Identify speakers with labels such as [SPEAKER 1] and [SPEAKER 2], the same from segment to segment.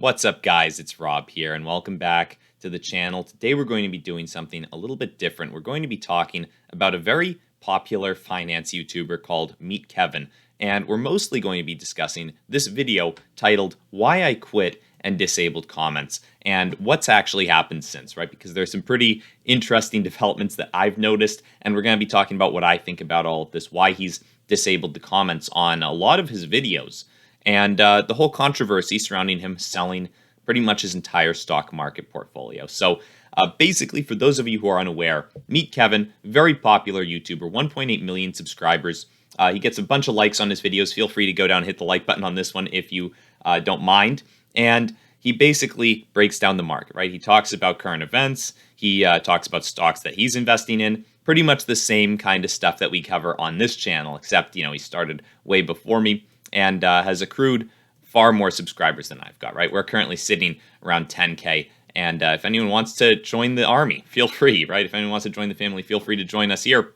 [SPEAKER 1] What's up, guys? It's Rob here, and welcome back to the channel. Today, we're going to be doing something a little bit different. We're going to be talking about a very popular finance YouTuber called Meet Kevin, and we're mostly going to be discussing this video titled Why I Quit and Disabled Comments and what's actually happened since, right? Because there's some pretty interesting developments that I've noticed, and we're going to be talking about what I think about all of this, why he's disabled the comments on a lot of his videos and the whole controversy surrounding him selling pretty much his entire stock market portfolio. So basically, for those of you who are unaware, Meet Kevin, very popular YouTuber, 1.8 million subscribers. He gets a bunch of likes on his videos. Feel free to go down and hit the like button on this one if you don't mind. And he basically breaks down the market, right? He talks about current events. He talks about stocks that he's investing in. Pretty much the same kind of stuff that we cover on this channel, except, he started way before me and has accrued far more subscribers than I've got, right? We're currently sitting around 10K. And if anyone wants to join the army, feel free, right? If anyone wants to join the family, feel free to join us here.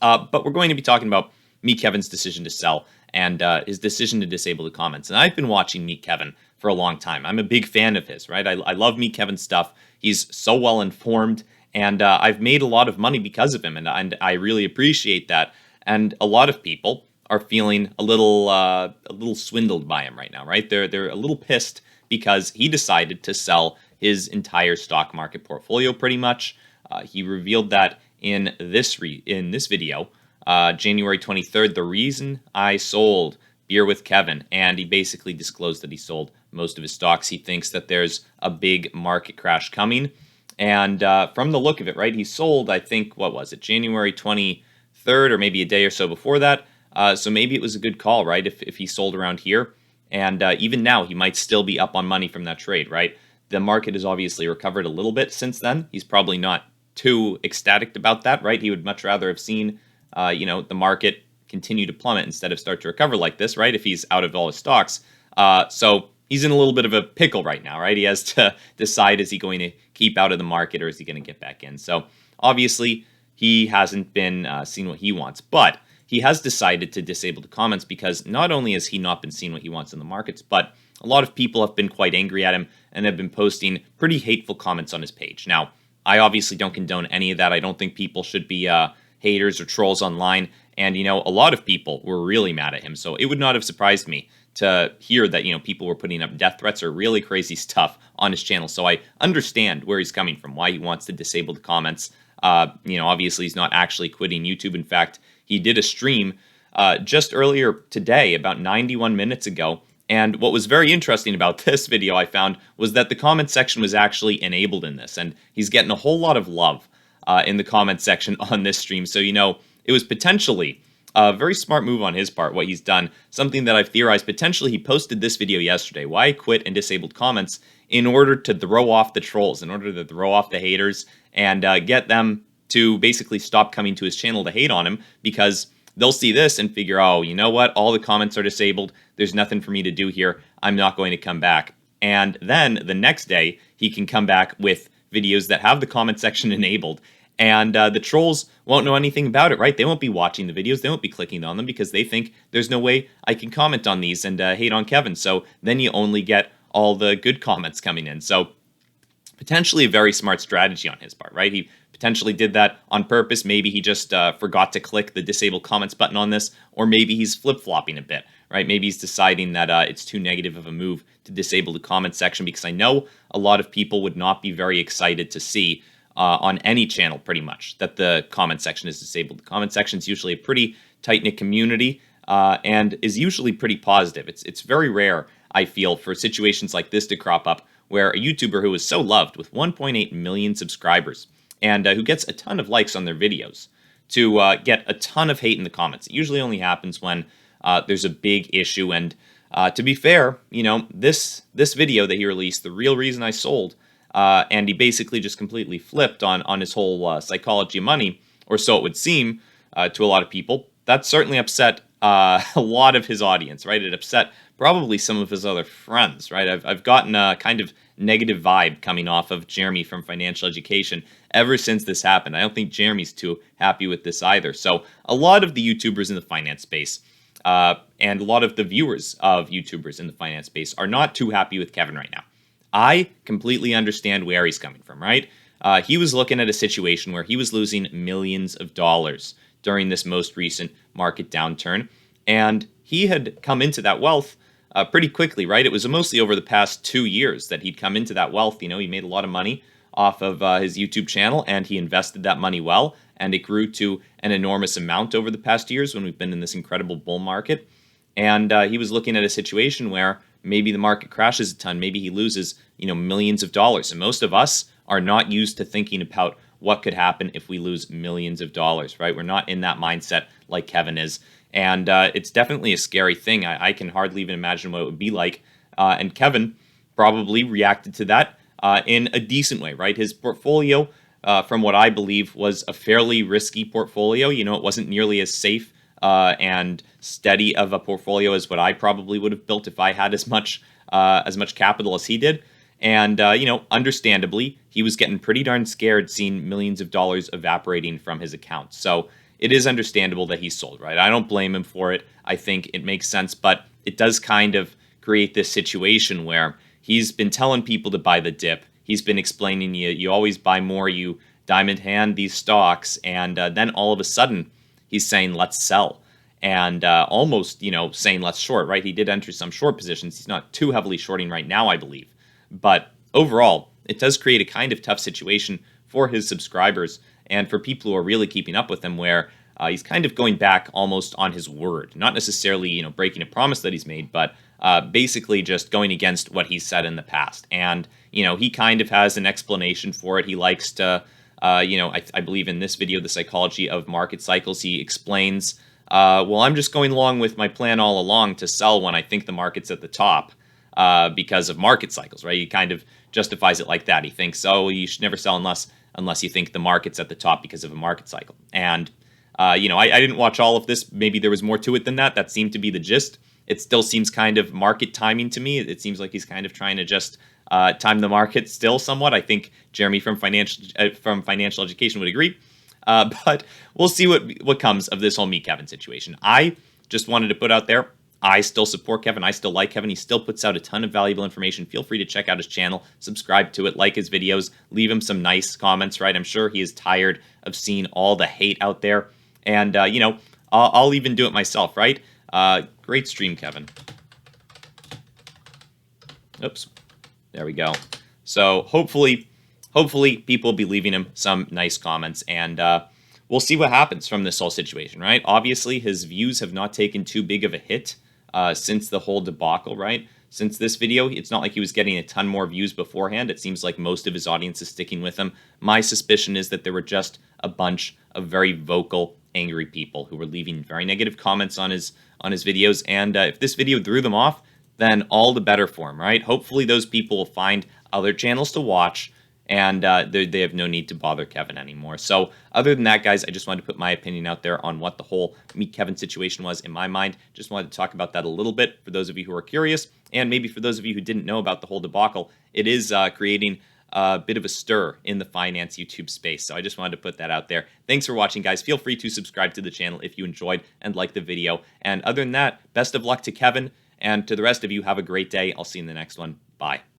[SPEAKER 1] But we're going to be talking about Meet Kevin's decision to sell and his decision to disable the comments. And I've been watching Meet Kevin for a long time. I'm a big fan of his, right? I love Meet Kevin's stuff. He's so well informed, and I've made a lot of money because of him, and I really appreciate that. And a lot of people are feeling a little swindled by him right now, right? They're a little pissed because he decided to sell his entire stock market portfolio pretty much. He revealed that in this video, January 23rd, the reason I sold Beer with Kevin, and he basically disclosed that he sold most of his stocks. He thinks that there's a big market crash coming, and from the look of it, right, he sold, I think, what was it, January 23rd, or maybe a day or so before that. So maybe it was a good call, right, if he sold around here. And even now, he might still be up on money from that trade, right? The market has obviously recovered a little bit since then. He's probably not too ecstatic about that, right? He would much rather have seen, the market continue to plummet instead of start to recover like this, right? If he's out of all his stocks. So he's in a little bit of a pickle right now, right? He has to decide, is he going to keep out of the market or is he going to get back in? So obviously, he hasn't been seeing what he wants, but he has decided to disable the comments because not only has he not been seeing what he wants in the markets, but a lot of people have been quite angry at him and have been posting pretty hateful comments on his page. Now, I obviously don't condone any of that. I don't think people should be haters or trolls online. And, a lot of people were really mad at him. So it would not have surprised me to hear that, people were putting up death threats or really crazy stuff on his channel. So I understand where he's coming from, why he wants to disable the comments. Obviously he's not actually quitting YouTube. In fact, he did a stream just earlier today, about 91 minutes ago. And what was very interesting about this video, I found, was that the comment section was actually enabled in this. And he's getting a whole lot of love in the comment section on this stream. So, it was potentially a very smart move on his part, what he's done. Something that I've theorized, potentially he posted this video yesterday, why I quit and disabled comments, in order to throw off the trolls, in order to throw off the haters, and get them to basically stop coming to his channel to hate on him, because they'll see this and figure, oh, you know what? All the comments are disabled. There's nothing for me to do here. I'm not going to come back. And then the next day, he can come back with videos that have the comment section enabled. And the trolls won't know anything about it, right? They won't be watching the videos. They won't be clicking on them because they think there's no way I can comment on these and hate on Kevin. So then you only get all the good comments coming in. So potentially a very smart strategy on his part, right? He potentially did that on purpose. Maybe he just forgot to click the disable comments button on this, or maybe he's flip-flopping a bit, right? Maybe he's deciding that it's too negative of a move to disable the comment section, because I know a lot of people would not be very excited to see on any channel, pretty much, that the comment section is disabled. The comment section is usually a pretty tight-knit community and is usually pretty positive. It's very rare, I feel, for situations like this to crop up, where a YouTuber who is so loved with 1.8 million subscribers and who gets a ton of likes on their videos to get a ton of hate in the comments. It usually only happens when there's a big issue. And to be fair, this video that he released, the real reason I sold, and he basically just completely flipped on his whole psychology of money, or so it would seem to a lot of people. That certainly upset a lot of his audience, right? It upset probably some of his other friends, right? I've gotten a kind of negative vibe coming off of Jeremy from Financial Education ever since this happened. I don't think Jeremy's too happy with this either. So a lot of the YouTubers in the finance space and a lot of the viewers of YouTubers in the finance space are not too happy with Kevin right now. I completely understand where he's coming from, right? He was looking at a situation where he was losing millions of dollars during this most recent market downturn, and he had come into that wealth pretty quickly, right? It was mostly over the past 2 years that he'd come into that wealth. You know, he made a lot of money off of his YouTube channel, and he invested that money well, and it grew to an enormous amount over the past years when we've been in this incredible bull market. And he was looking at a situation where maybe the market crashes a ton, maybe he loses, millions of dollars. And most of us are not used to thinking about what could happen if we lose millions of dollars, right? We're not in that mindset like Kevin is. And it's definitely a scary thing. I can hardly even imagine what it would be like. And Kevin probably reacted to that in a decent way, right? His portfolio, from what I believe, was a fairly risky portfolio. It wasn't nearly as safe and steady of a portfolio as what I probably would have built if I had as much capital as he did. And understandably, he was getting pretty darn scared seeing millions of dollars evaporating from his account. So it is understandable that he sold, right? I don't blame him for it. I think it makes sense, but it does kind of create this situation where he's been telling people to buy the dip. He's been explaining you always buy more, you diamond hand these stocks, and then all of a sudden he's saying let's sell, and almost saying let's short, right? He did enter some short positions. He's not too heavily shorting right now, I believe, but overall it does create a kind of tough situation for his subscribers and for people who are really keeping up with him, where he's kind of going back almost on his word, not necessarily breaking a promise that he's made, but basically just going against what he's said in the past. And he kind of has an explanation for it. He likes to I believe in this video, The Psychology of Market Cycles, he explains, well, I'm just going along with my plan all along to sell when I think the market's at the top because of market cycles, right? He kind of justifies it like that. He thinks, oh, you should never sell unless you think the market's at the top because of a market cycle. And, I didn't watch all of this. Maybe there was more to it than that. That seemed to be the gist. It still seems kind of market timing to me. It seems like he's kind of trying to just time the market still somewhat. I think Jeremy from financial education would agree. But we'll see what comes of this whole Meet Kevin situation. I just wanted to put out there, I still support Kevin. I still like Kevin. He still puts out a ton of valuable information. Feel free to check out his channel, subscribe to it, like his videos, leave him some nice comments, right? I'm sure he is tired of seeing all the hate out there. And, I'll even do it myself, right? Great stream, Kevin. Oops. There we go. So hopefully people will be leaving him some nice comments, and we'll see what happens from this whole situation, right? Obviously, his views have not taken too big of a hit since the whole debacle, right? Since this video, it's not like he was getting a ton more views beforehand. It seems like most of his audience is sticking with him. My suspicion is that there were just a bunch of very vocal, angry people who were leaving very negative comments on his videos, and if this video threw them off, then all the better for him, right? Hopefully those people will find other channels to watch, and they have no need to bother Kevin anymore. So other than that, guys, I just wanted to put my opinion out there on what the whole Meet Kevin situation was in my mind. Just wanted to talk about that a little bit for those of you who are curious, and maybe for those of you who didn't know about the whole debacle. It is creating a bit of a stir in the finance YouTube space. So I just wanted to put that out there. Thanks for watching, guys. Feel free to subscribe to the channel if you enjoyed and liked the video. And other than that, best of luck to Kevin. And to the rest of you, have a great day. I'll see you in the next one. Bye.